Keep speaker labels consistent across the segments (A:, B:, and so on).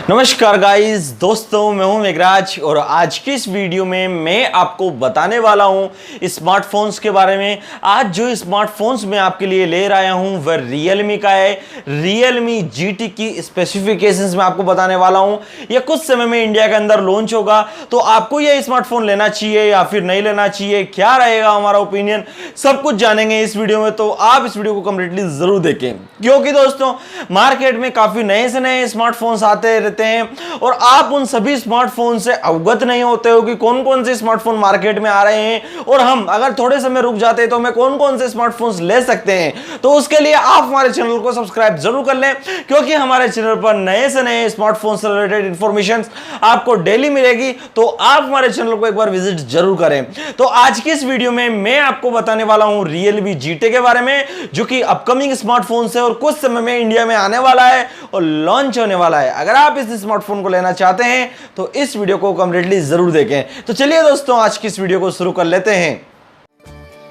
A: नमस्कार गाइस दोस्तों, मैं हूं मेघराज और आज की इस वीडियो में मैं आपको बताने वाला हूं स्मार्टफोन्स के बारे में। आज जो स्मार्टफोन्स मैं आपके लिए ले आया हूं वह Realme का है। Realme GT की स्पेसिफिकेशंस मैं आपको बताने वाला हूं। यह कुछ समय में इंडिया के अंदर लॉन्च होगा, तो आपको यह स्मार्टफोन लेना चाहिए या फिर नहीं लेना चाहिए, क्या रहेगा हमारा ओपिनियन, सब कुछ जानेंगे इस वीडियो में। तो आप इस वीडियो को कंप्लीटली जरूर देखें, क्योंकि दोस्तों मार्केट में काफी नए से नए स्मार्टफोन्स आते रहते हैं और आप उन सभी स्मार्टफोन से अवगत नहीं होते हो कि कौन कौन से स्मार्टफोन मार्केट में आ रहे हैं और हम अगर थोड़े समय रुक जाते हैं तो हमें कौन कौन से स्मार्टफोन्स ले सकते हैं। तो उसके लिए आप हमारे चैनल को सब्सक्राइब जरूर कर लें, क्योंकि हमारे चैनल पर नए से नए स्मार्टफोन से रिलेटेड इंफॉर्मेशन आपको डेली मिलेगी। तो आप हमारे चैनल को एक बार विजिट जरूर करें। तो आज की इस वीडियो में मैं आपको बताने वाला हूं Realme GT के बारे में, जो कि अपकमिंग स्मार्टफोन है और कुछ समय में इंडिया में आने वाला है और लॉन्च होने वाला है। अगर आप इस स्मार्टफोन को लेना चाहते हैं तो इस वीडियो को कंप्लीटली जरूर देखें। तो चलिए दोस्तों, आज की इस वीडियो को शुरू कर लेते हैं।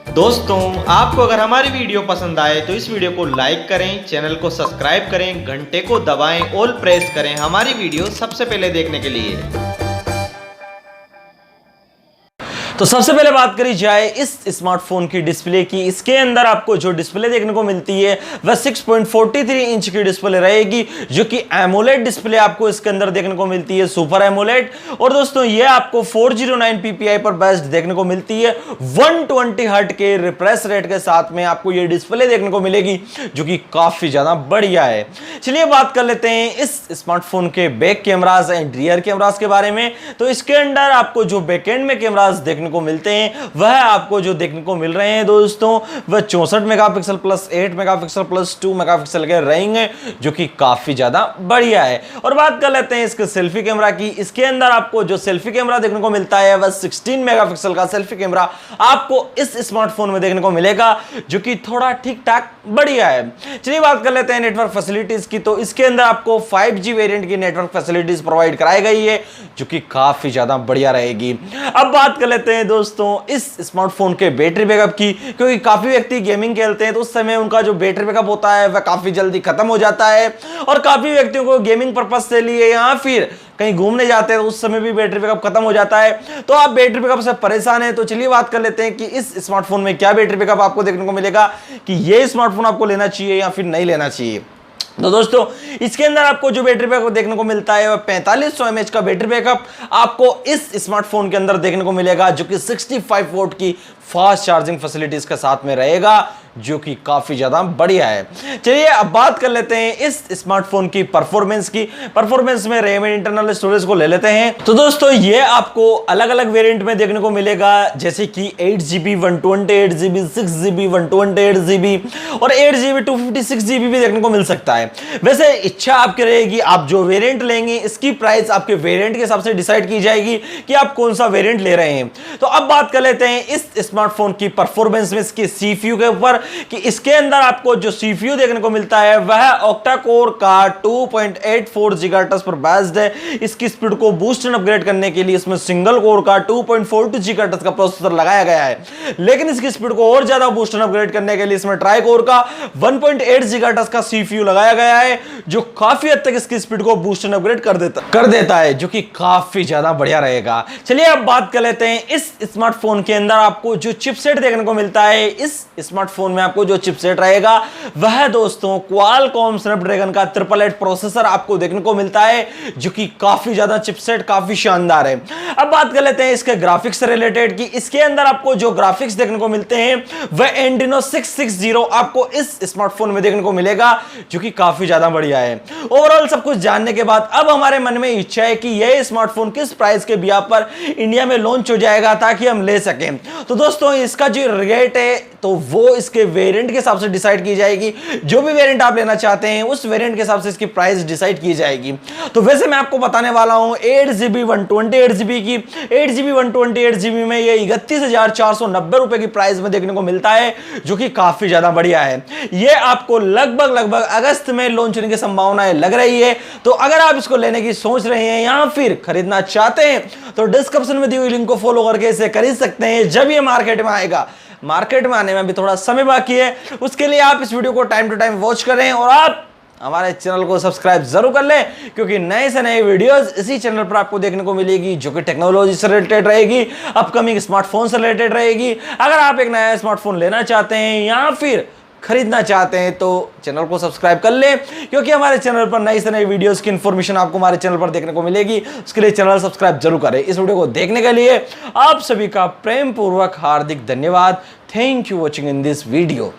B: दोस्तों, आपको अगर हमारी वीडियो पसंद आए तो इस वीडियो को लाइक करें, चैनल को सब्सक्राइब करें, घंटे को दबाएं, ऑल प्रेस करें हमारी वीडियो सबसे पहले देखने के लिए।
A: तो सबसे पहले बात करी जाए इस स्मार्टफोन की डिस्प्ले की। इसके अंदर आपको जो डिस्प्ले देखने को मिलती है वह 6.43 इंच की डिस्प्ले रहेगी, जो कि एमोलेड डिस्प्ले आपको इसके अंदर देखने को मिलती है, सुपर एमोलेड। और दोस्तों ये आपको 409 ppi पर बेस्ड देखने को मिलती है। 120 हर्ट के रिफ्रेश रेट के साथ में आपको ये डिस्प्ले देखने को मिलेगी, जो कि काफी ज्यादा बढ़िया है। चलिए बात कर लेते हैं इस स्मार्टफोन के back cameras and rear cameras के बारे में। तो इसके अंदर आपको जो बैकएंड में कैमरास देखने को मिलते हैं वह आपको जो देखने को मिल रहे हैं दोस्तों वह 64 megapixel plus 8 megapixel plus 2 megapixel के रहेंगे, जो कि काफी ज्यादा बढ़िया है। और बात कर लेते हैं इसके सेल्फी कैमरा की। इसके अंदर आपको जो सेल्फी कैमरा देखने को मिलता है वह 16 मेगापिक्सल का सेल्फी कैमरा आपको इस स्मार्टफोन में देखने को मिलेगा, जो कि थोड़ा ठीक ठाक बढ़िया है। चलिए बात कर लेते हैं नेटवर्क फैसिलिटीज की। तो इसके अंदर आपको 5G वेरिएंट की नेटवर्क फैसिलिटीज प्रोवाइड कराई गई है, जो कि काफी ज्यादा बढ़िया रहेगी। अब बात कर लेते हैं दोस्तों इस स्मार्टफोन के बैटरी बैकअप की, क्योंकि काफी व्यक्ति गेमिंग खेलते हैं तो उस समय उनका जो बैटरी बैकअप होता है वह काफी जल्दी खत्म हो जाता है, और काफी व्यक्तियों को गेमिंग पर्पज से लिए या फिर कहीं घूमने जाते हैं तो उस समय भी बैटरी बैकअप खत्म हो जाता है। तो आप बैटरी बैकअप से परेशान हैं, तो चलिए बात कर लेते हैं कि इस स्मार्टफोन में क्या बैटरी बैकअप आपको देखने को मिलेगा, कि यह स्मार्टफोन आपको लेना चाहिए या फिर नहीं लेना चाहिए। तो दोस्तों इसके अंदर आपको जो बैटरी बैकअप देखने को मिलता है वह 4500 mAh का बैटरी बैकअप आपको इस स्मार्टफोन के अंदर देखने को मिलेगा, जो कि 65 वोल्ट की फास्ट चार्जिंग फैसिलिटीज के साथ में रहेगा, जो कि काफी ज्यादा बढ़िया है। चलिए अब बात कर लेते हैं इस स्मार्टफोन की परफॉर्मेंस की। परफॉर्मेंस में रैम एंड इंटरनल स्टोरेज को ले लेते हैं। तो दोस्तों ये आपको अलग अलग वेरिएंट में देखने को मिलेगा, जैसे कि 8GB 128GB 6GB 128GB और 8GB 256GB भी देखने को मिल सकता है। वैसे इच्छा आपकी रहेगी, आप जो वेरिएंट लेंगे इसकी प्राइस आपके वेरिएंट के हिसाब से डिसाइड की जाएगी कि आप कौन सा वेरिएंट ले रहे हैं। तो अब बात कर लेते हैं इस स्मार्टफोन की परफॉर्मेंस में इसकी सीपीयू के ऊपर, कि इसके अंदर आपको जो सीपीयू देखने को मिलता है वह ऑक्टा कोर का 2.84 गीगाहर्ट्ज पर बेस्ड है। इसकी स्पीड को बूस्ट एंड अपग्रेड करने के लिए इसमें सिंगल कोर का 2.42 गीगाहर्ट्ज का प्रोसेसर लगाया गया है, लेकिन इसकी स्पीड को और ज्यादा बूस्ट एंड अपग्रेड करने के लिए इसमें ट्राई कोर का 1.8 गीगाहर्ट्ज का सीपीयू लगाया गया है, जो काफी हद तक इसकी स्पीड को बूस्ट एंड अपग्रेड कर देता है, जो कि काफी ज्यादा बढ़िया रहेगा। चलिए अब बात कर लेते हैं इस स्मार्टफोन के अंदर आपको जो चिपसेट देखने को मिलता है। इस स्मार्टफोन में आपको जो चिपसेट रहेगा वह दोस्तों क्वालकॉम स्नैपड्रैगन का 888 प्रोसेसर आपको देखने को मिलता है, जो कि काफी ज्यादा चिपसेट काफी शानदार है। अब बात कर लेते हैं इसके ग्राफिक्स से रिलेटेड की। इसके अंदर आपको जो ग्राफिक्स देखने को मिलते हैं वह एंड्रिनो 660 आपको इस स्मार्टफोन में देखने को मिलेगा, जो कि काफी ज्यादा बढ़िया है। ओवरऑल सब कुछ जानने के बाद अब हमारे मन में इच्छा है कि यह स्मार्टफोन किस प्राइस के बिया पर इंडिया में लॉन्च हो जाएगा ताकि हम ले सकें। तो दोस्तों इसका जो रेट है तो वो इसके वेरिएंट के हिसाब से डिसाइड की जाएगी। जो भी वेरिएंट आप लेना चाहते हैं उस वेरिएंट के हिसाब से इसकी प्राइस डिसाइड की जाएगी। तो वैसे मैं आपको बताने वाला हूं 8GB 128GB की। 8GB 128GB में ये 31,490 रुपए की प्राइस में देखने को मिलता है, जो कि काफी ज्यादा बढ़िया है। ये आपको लगभग अगस्त में लॉन्च होने की संभावनाएं लग रही है। तो अगर आप इसको लेने की सोच रहे हैं या फिर खरीदना चाहते हैं तो डिस्क्रिप्शन में दी हुई लिंक को फॉलो करके इसे खरीद सकते हैं जब ये मार्केट में आएगा। मार्केट में आने में भी थोड़ा समय बाकी है, उसके लिए आप इस वीडियो को टाइम टू टाइम वॉच करें और आप हमारे चैनल को सब्सक्राइब जरूर कर लें, क्योंकि नए से नए वीडियोस इसी चैनल पर आपको देखने को मिलेगी जो कि टेक्नोलॉजी से रिलेटेड रहेगी, अपकमिंग स्मार्टफोन से रिलेटेड रहेगी। अगर आप एक नया स्मार्टफोन लेना चाहते हैं या फिर खरीदना चाहते हैं तो चैनल को सब्सक्राइब कर लें, क्योंकि हमारे चैनल पर नई से नई वीडियोस की इंफॉर्मेशन आपको हमारे चैनल पर देखने को मिलेगी। उसके लिए चैनल सब्सक्राइब जरूर करें। इस वीडियो को देखने के लिए आप सभी का प्रेम पूर्वक हार्दिक धन्यवाद। Thank you watching in this video.